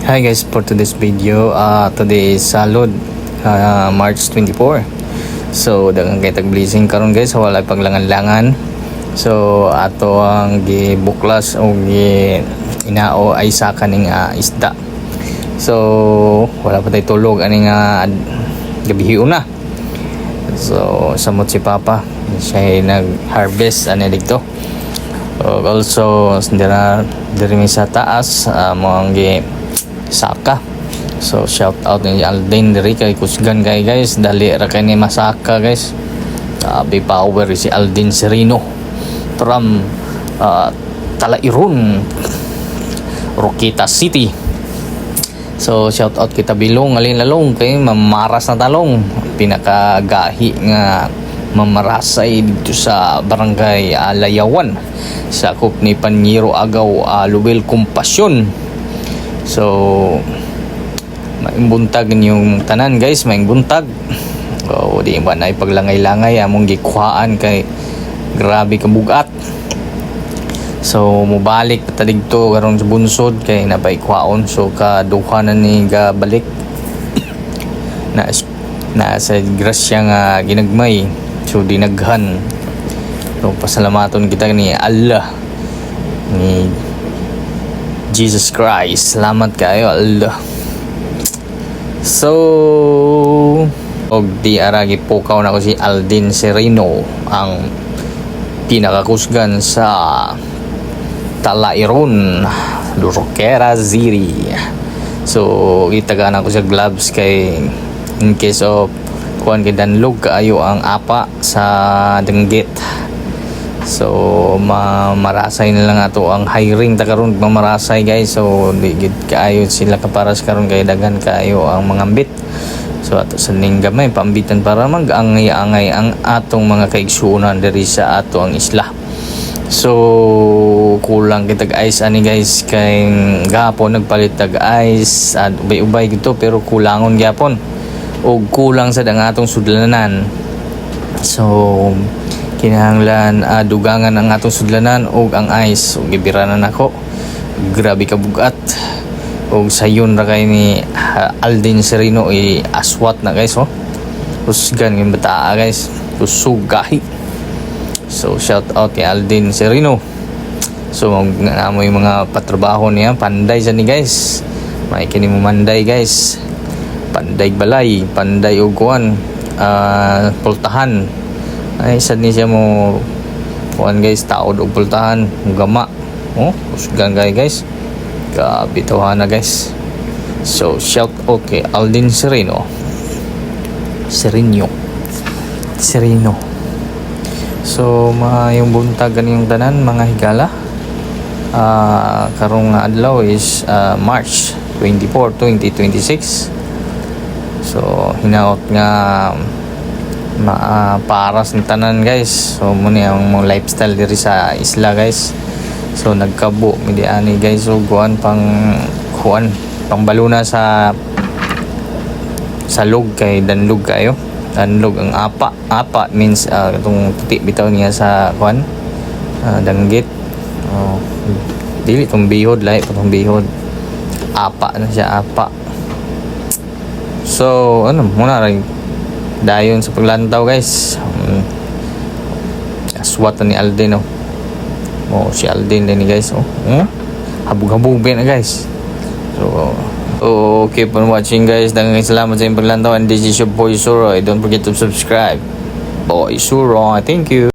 Hi guys, for today's video, today is Salud, March 24. So dagang kay tag-blessing karon guys, wala paglangan-langan. So ato ang gibuklas o inao ay sa kaning isda. So wala pa tay tulog aning gabi una. So samot si Papa, siya nag-harvest ani dito. Also diri sa taas mo ang saka. So shout out ni Alden diri kay kusgan kay guys, dali ra kay ni masaka guys. Be power si Alden Serino from Talairon, Roquita City. So shout out kita bilong alin lalong kay mamaras na talong, pinakagahi nga mamarasay dito sa barangay Layawan, sakop ni Panyero Agaw, Luwel Compasyon. So maing buntag yung tanan guys, maing buntag. O di ba na ipaglangay-langay among gikuhaan kay grabe kabugat. So mubalik pataligto karon sa bunsod kay napaikwaon. So kaduha na ni gabalik na sa grasya nga ginagmay. So dinaghan. So pasalamaton kita ni Allah, ni Jesus Christ. Salamat kayo Allah. So og di aragi pukaw na ko si Alden Serino, ang pinakakusgan sa Talairon, Roqueta City. So itagaan ako sa gloves kay in case of kuan kay danlog kaayo ang apa sa denggit. So marasay na lang ato ang hiring ta karon, mamarasay guys. So digid kaayo sila kaparas karon kay dagan kaayo ang mga ambit. So ato sa ning gamay paambitan para mag-angay-angay ang atong mga kaigsuonan diri sa ato ang isla. So kulang kitag ice ani guys, kay gapon nagpalit tag ice at ubay-ubay gito pero kulangon gyapon o kulang sa dang atong sudlanan. So kinahanglan dugangan ang atong sudlanan og ang ice. So gibiranan ako, grabe ka bugat. Og sayon ra kay ni Alden Serino aswat na guys. Usgan yung bataa guys, usugahi. So shout out kay Alden Serino. So namo yung mga patrabaho niya, panday sa ni guys. May kini mo manday guys, panday balay, panday og kuan pultahan. Ay sad ni siya mo kuan guys, taod og pultahan, gama. Usgan guys, kabituhan na guys. So shout out kay Alden Serino. So yung buntag ganiyong tanan mga higala. Karong adlaw is March 24, 2026. So hinaot nga paras ng tanan guys. So muna yung mga lifestyle diri sa isla guys. So nagkabo midiani guys. So guan pang baluna sa log kay danlog kayo. Danlog ang apa means itong puti bitaw niya sa kuan danggit. Dili itong bihod, lahi itong bihod. Apa na siya, apa. So muna rin dayon sa paglantaw guys. Aswat ni Alden si Alden din guys. Habog-habog na guys. So okay for watching guys. Daghang salamat sa inyong paglantaw, and this is your boy Suro. Don't forget to subscribe. Boy Suro, thank you.